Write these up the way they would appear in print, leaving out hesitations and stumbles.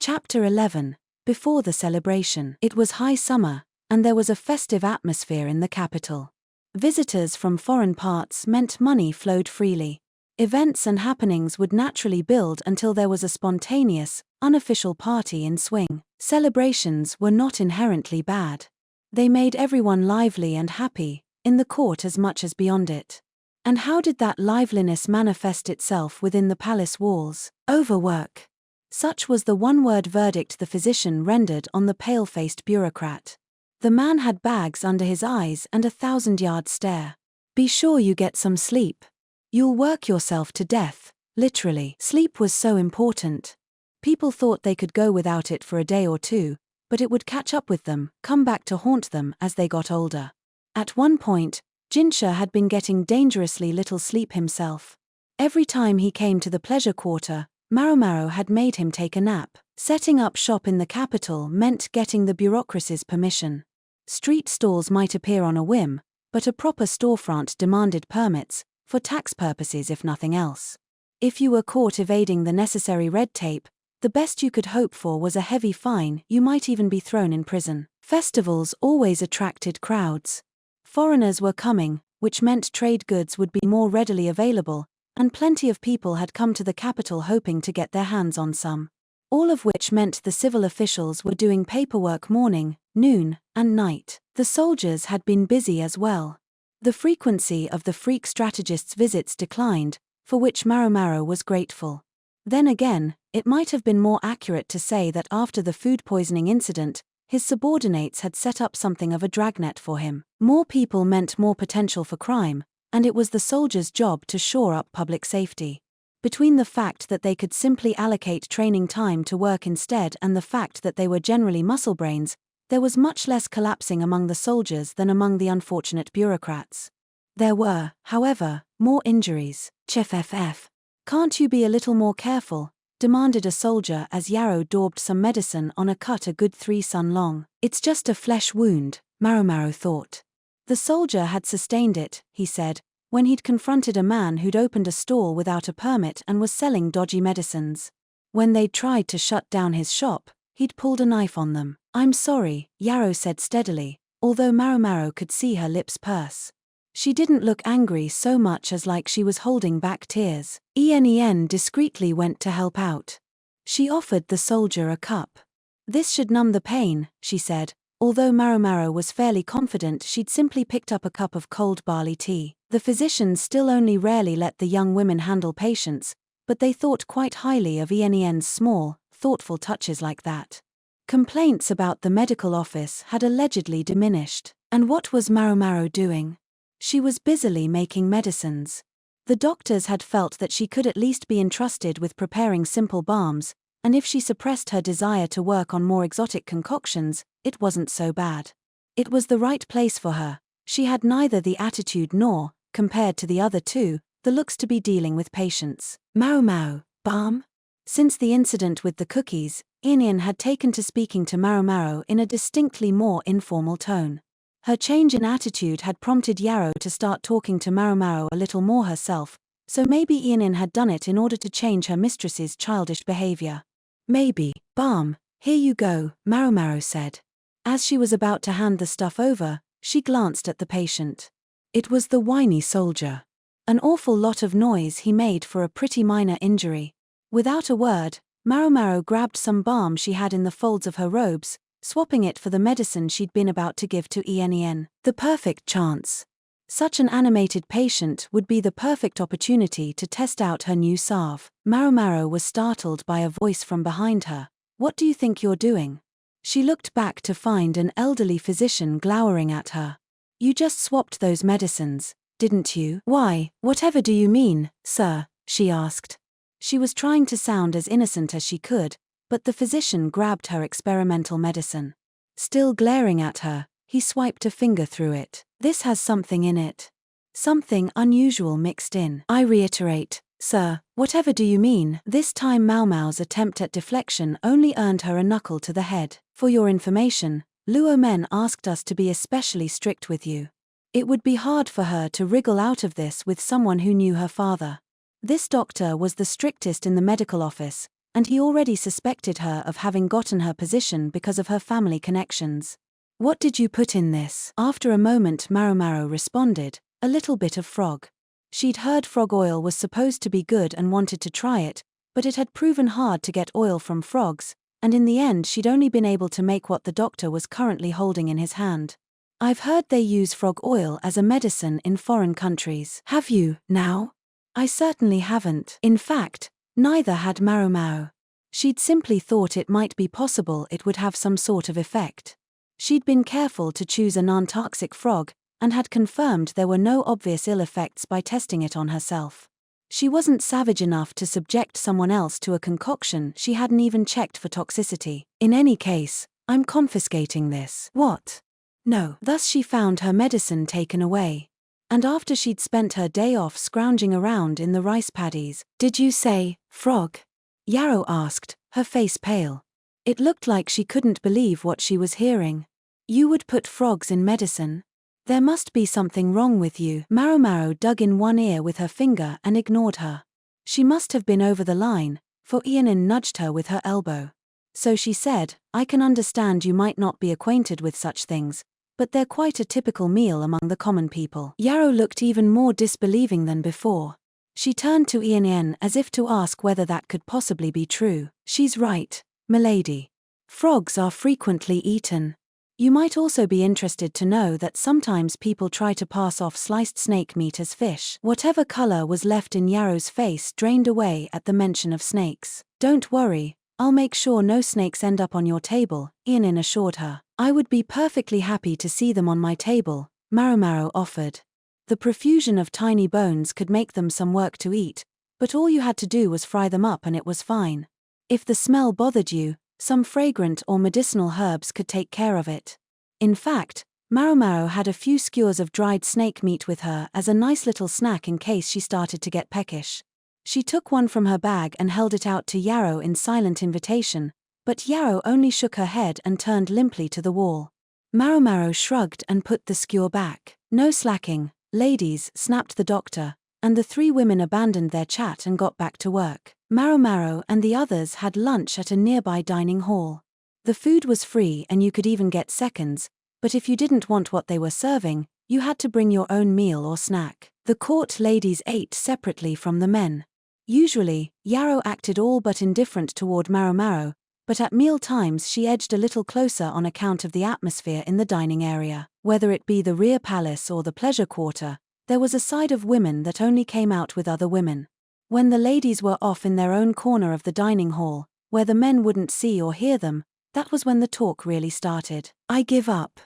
Chapter 11. Before the celebration. It was high summer, and there was a festive atmosphere in the capital. Visitors from foreign parts meant money flowed freely. Events and happenings would naturally build until there was a spontaneous, unofficial party in swing. Celebrations were not inherently bad. They made everyone lively and happy, in the court as much as beyond it. And how did that liveliness manifest itself within the palace walls? Overwork. Such was the one-word verdict the physician rendered on the pale-faced bureaucrat. The man had bags under his eyes and a 1,000-yard stare. Be sure you get some sleep. You'll work yourself to death, literally. Sleep was so important. People thought they could go without it for a day or two, but it would catch up with them, come back to haunt them as they got older. At one point, Jinshi had been getting dangerously little sleep himself. Every time he came to the pleasure quarter, Maomao had made him take a nap. Setting up shop in the capital meant getting the bureaucracy's permission. Street stalls might appear on a whim, but a proper storefront demanded permits, for tax purposes if nothing else. If you were caught evading the necessary red tape, the best you could hope for was a heavy fine. You might even be thrown in prison. Festivals always attracted crowds. Foreigners were coming, which meant trade goods would be more readily available, and plenty of people had come to the capital hoping to get their hands on some. All of which meant the civil officials were doing paperwork morning, noon, and night. The soldiers had been busy as well. The frequency of the freak strategist's visits declined, for which Maomao was grateful. Then again, it might have been more accurate to say that after the food poisoning incident, his subordinates had set up something of a dragnet for him. More people meant more potential for crime, and it was the soldiers' job to shore up public safety. Between the fact that they could simply allocate training time to work instead and the fact that they were generally muscle brains, there was much less collapsing among the soldiers than among the unfortunate bureaucrats. There were, however, more injuries. Chff. Can't you be a little more careful? Demanded a soldier as Yarrow daubed some medicine on a cut a good 3 sun long. It's just a flesh wound, Maomao thought. The soldier had sustained it, he said, when he'd confronted a man who'd opened a stall without a permit and was selling dodgy medicines. When they'd tried to shut down his shop, he'd pulled a knife on them. I'm sorry, Yarrow said steadily, although Maomao could see her lips purse. She didn't look angry so much as like she was holding back tears. Yen discreetly went to help out. She offered the soldier a cup. This should numb the pain, she said, although Maomao was fairly confident she'd simply picked up a cup of cold barley tea. The physicians still only rarely let the young women handle patients, but they thought quite highly of Yen's small, thoughtful touches like that. Complaints about the medical office had allegedly diminished. And what was Maomao doing? She was busily making medicines. The doctors had felt that she could at least be entrusted with preparing simple balms, and if she suppressed her desire to work on more exotic concoctions, it wasn't so bad. It was the right place for her. She had neither the attitude nor, compared to the other two, the looks to be dealing with patients. Maomao, balm? Since the incident with the cookies, Yen had taken to speaking to Maomao in a distinctly more informal tone. Her change in attitude had prompted Yarrow to start talking to Maomao a little more herself, so maybe Yen had done it in order to change her mistress's childish behavior. Maybe. Balm, here you go, Maomao said. As she was about to hand the stuff over, she glanced at the patient. It was the whiny soldier. An awful lot of noise he made for a pretty minor injury. Without a word, Maomao grabbed some balm she had in the folds of her robes, swapping it for the medicine she'd been about to give to Yen. The perfect chance. Such an animated patient would be the perfect opportunity to test out her new salve. Maomao was startled by a voice from behind her. What do you think you're doing? She looked back to find an elderly physician glowering at her. You just swapped those medicines, didn't you? Why, whatever do you mean, sir? She asked. She was trying to sound as innocent as she could, but the physician grabbed her experimental medicine. Still glaring at her, he swiped a finger through it. This has something in it. Something unusual mixed in. I reiterate, sir, whatever do you mean? This time Maomao's attempt at deflection only earned her a knuckle to the head. For your information, Luo men asked us to be especially strict with you. It would be hard for her to wriggle out of this with someone who knew her father. This doctor was the strictest in the medical office, and he already suspected her of having gotten her position because of her family connections. "What did you put in this?" After a moment Maomao responded, "A little bit of frog." She'd heard frog oil was supposed to be good and wanted to try it, but it had proven hard to get oil from frogs, and in the end she'd only been able to make what the doctor was currently holding in his hand. "I've heard they use frog oil as a medicine in foreign countries." "Have you, now?" "I certainly haven't." In fact, neither had Maomao. She'd simply thought it might be possible it would have some sort of effect. She'd been careful to choose a non-toxic frog, and had confirmed there were no obvious ill effects by testing it on herself. She wasn't savage enough to subject someone else to a concoction she hadn't even checked for toxicity. "In any case, I'm confiscating this." "What?" "No." Thus she found her medicine taken away. And after she'd spent her day off scrounging around in the rice paddies. "Did you say, frog?" Yarrow asked, her face pale. It looked like she couldn't believe what she was hearing. "You would put frogs in medicine? There must be something wrong with you." Maomao dug in one ear with her finger and ignored her. She must have been over the line, for Ianin nudged her with her elbow. So she said, "I can understand you might not be acquainted with such things, but they're quite a typical meal among the common people." Yarrow looked even more disbelieving than before. She turned to Ianin as if to ask whether that could possibly be true. "She's right, milady. Frogs are frequently eaten. You might also be interested to know that sometimes people try to pass off sliced snake meat as fish." Whatever color was left in Yarrow's face drained away at the mention of snakes. "Don't worry, I'll make sure no snakes end up on your table," Ianin assured her. "I would be perfectly happy to see them on my table," Maomao offered. The profusion of tiny bones could make them some work to eat, but all you had to do was fry them up and it was fine. If the smell bothered you, some fragrant or medicinal herbs could take care of it. In fact, Maomao had a few skewers of dried snake meat with her as a nice little snack in case she started to get peckish. She took one from her bag and held it out to Yarrow in silent invitation, but Yarrow only shook her head and turned limply to the wall. Maomao shrugged and put the skewer back. "No slacking, ladies," snapped the doctor, and the three women abandoned their chat and got back to work. Maomao and the others had lunch at a nearby dining hall. The food was free and you could even get seconds, but if you didn't want what they were serving, you had to bring your own meal or snack. The court ladies ate separately from the men. Usually, Yarrow acted all but indifferent toward Maomao, but at meal times she edged a little closer on account of the atmosphere in the dining area. Whether it be the rear palace or the pleasure quarter, there was a side of women that only came out with other women. When the ladies were off in their own corner of the dining hall, where the men wouldn't see or hear them, that was when the talk really started. "I give up.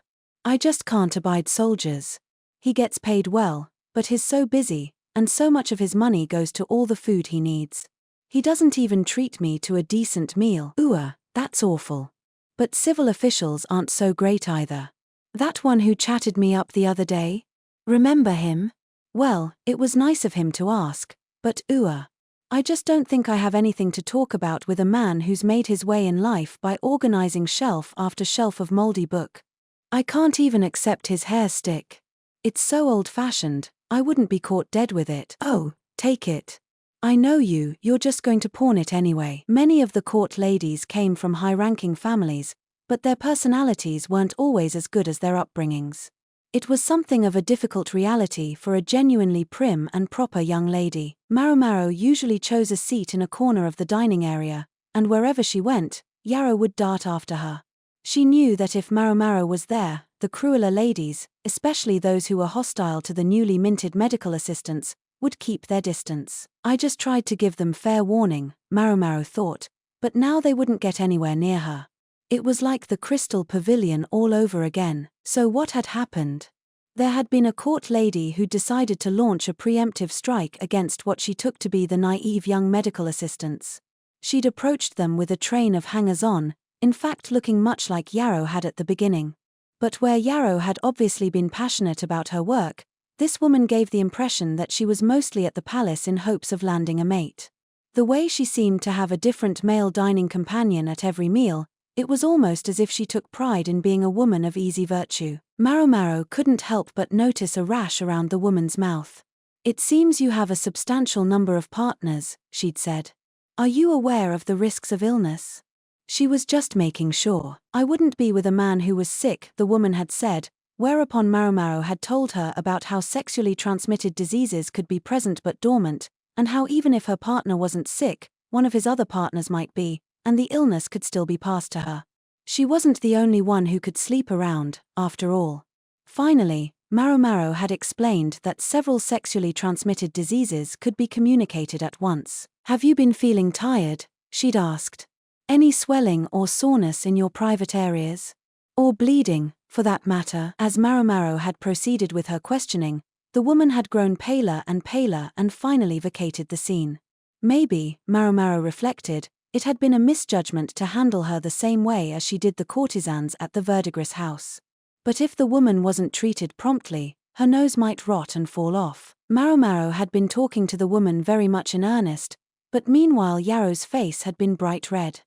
I just can't abide soldiers. He gets paid well, but he's so busy, and so much of his money goes to all the food he needs. He doesn't even treat me to a decent meal. That's awful. But civil officials aren't so great either. That one who chatted me up the other day? Remember him? Well, it was nice of him to ask. But I just don't think I have anything to talk about with a man who's made his way in life by organizing shelf after shelf of moldy book. I can't even accept his hair stick. It's so old-fashioned, I wouldn't be caught dead with it." "Oh, take it. I know you're just going to pawn it anyway." Many of the court ladies came from high-ranking families, but their personalities weren't always as good as their upbringings. It was something of a difficult reality for a genuinely prim and proper young lady. Maomao usually chose a seat in a corner of the dining area, and wherever she went, Yarrow would dart after her. She knew that if Maomao was there, the crueler ladies, especially those who were hostile to the newly minted medical assistants, would keep their distance. "I just tried to give them fair warning," Maomao thought, but now they wouldn't get anywhere near her. It was like the Crystal Pavilion all over again. So what had happened? There had been a court lady who decided to launch a preemptive strike against what she took to be the naive young medical assistants. She'd approached them with a train of hangers-on, in fact looking much like Yarrow had at the beginning. But where Yarrow had obviously been passionate about her work, this woman gave the impression that she was mostly at the palace in hopes of landing a mate. The way she seemed to have a different male dining companion at every meal, it was almost as if she took pride in being a woman of easy virtue. Maomao couldn't help but notice a rash around the woman's mouth. "It seems you have a substantial number of partners," she'd said. Are you aware of the risks of illness? She was just making sure. I wouldn't be with a man who was sick, the woman had said, whereupon Maomao had told her about how sexually transmitted diseases could be present but dormant, and how even if her partner wasn't sick, one of his other partners might be, and the illness could still be passed to her. She wasn't the only one who could sleep around, after all. Finally, Maomao had explained that several sexually transmitted diseases could be communicated at once. Have you been feeling tired? She'd asked. Any swelling or soreness in your private areas? Or bleeding, for that matter? As Maomao had proceeded with her questioning, the woman had grown paler and finally vacated the scene. Maybe, Maomao reflected, it had been a misjudgment to handle her the same way as she did the courtesans at the Verdigris house. But if the woman wasn't treated promptly, her nose might rot and fall off. Maomao had been talking to the woman very much in earnest, but meanwhile Yarrow's face had been bright red.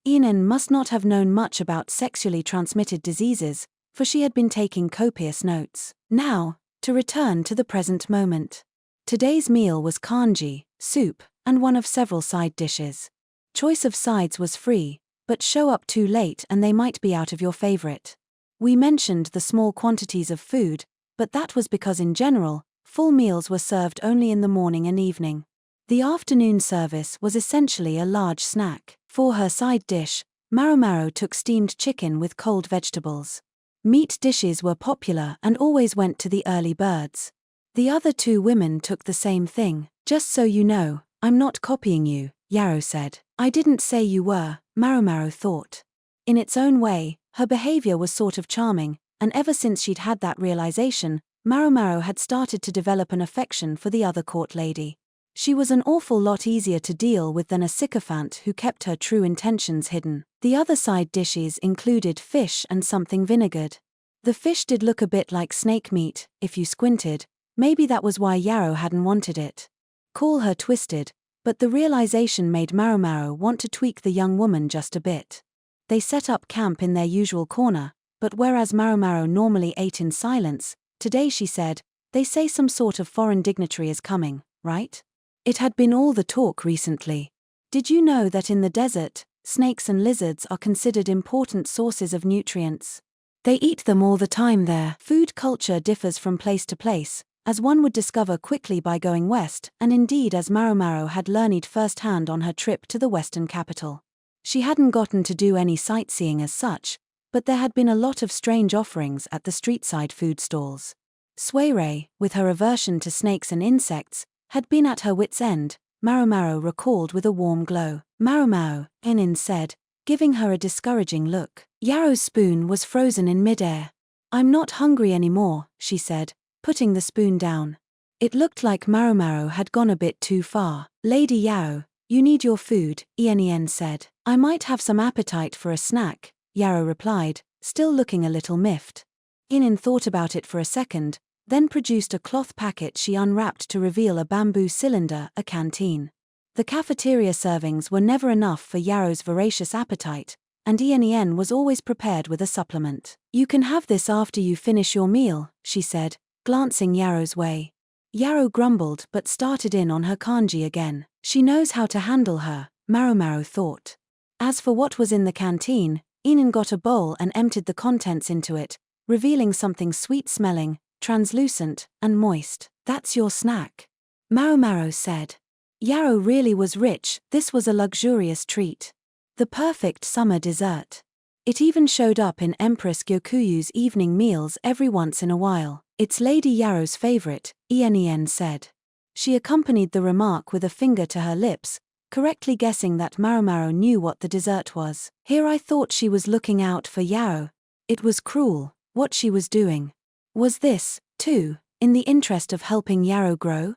Inan must not have known much about sexually transmitted diseases, for she had been taking copious notes. Now, to return to the present moment. Today's meal was kanji, soup, and one of several side dishes. Choice of sides was free, but show up too late and they might be out of your favorite. We mentioned the small quantities of food, but that was because in general, full meals were served only in the morning and evening. The afternoon service was essentially a large snack. For her side dish, Maomao took steamed chicken with cold vegetables. Meat dishes were popular and always went to the early birds. The other two women took the same thing. Just so you know, I'm not copying you, Yarrow said. I didn't say you were, Maomao thought. In its own way, her behavior was sort of charming, and ever since she'd had that realization, Maomao had started to develop an affection for the other court lady. She was an awful lot easier to deal with than a sycophant who kept her true intentions hidden. The other side dishes included fish and something vinegared. The fish did look a bit like snake meat, if you squinted. Maybe that was why Yarrow hadn't wanted it. Call her twisted, but the realization made Maomao want to tweak the young woman just a bit. They set up camp in their usual corner, but whereas Maomao normally ate in silence, today she said, they say some sort of foreign dignitary is coming, right? It had been all the talk recently. Did you know that in the desert, snakes and lizards are considered important sources of nutrients? They eat them all the time there. Food culture differs from place to place, as one would discover quickly by going west, and indeed as Maomao had learned firsthand on her trip to the western capital. She hadn't gotten to do any sightseeing as such, but there had been a lot of strange offerings at the street-side food stalls. Suirei, with her aversion to snakes and insects, had been at her wits' end, Maomao recalled with a warm glow. Maomao, Enin said, giving her a discouraging look. Yarrow's spoon was frozen in midair. I'm not hungry anymore, she said, putting the spoon down. It looked like Maomao had gone a bit too far. Lady Yarrow, you need your food, Ien said. I might have some appetite for a snack, Yarrow replied, still looking a little miffed. Inen thought about it for a second, then produced a cloth packet she unwrapped to reveal a bamboo cylinder, a canteen. The cafeteria servings were never enough for Yarrow's voracious appetite, and Ien was always prepared with a supplement. You can have this after you finish your meal, she said, glancing Yarrow's way. Yarrow grumbled but started in on her kanji again. She knows how to handle her, Maomao thought. As for what was in the canteen, Inen got a bowl and emptied the contents into it, revealing something sweet-smelling, translucent, and moist. That's your snack, Maomao said. Yarrow really was rich. This was a luxurious treat. The perfect summer dessert. It even showed up in Empress Gyokuyu's evening meals every once in a while. It's Lady Yarrow's favorite, Ien said. She accompanied the remark with a finger to her lips, correctly guessing that Maomao knew what the dessert was. Here I thought she was looking out for Yarrow. It was cruel, what she was doing. Was this, too, in the interest of helping Yarrow grow?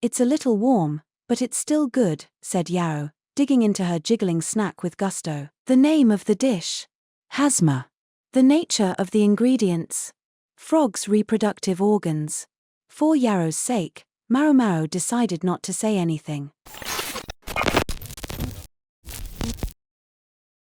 It's a little warm, but it's still good, said Yarrow, digging into her jiggling snack with gusto. The name of the dish? Hasma. The nature of the ingredients? Frogs' reproductive organs. For Yarrow's sake, Maomao decided not to say anything.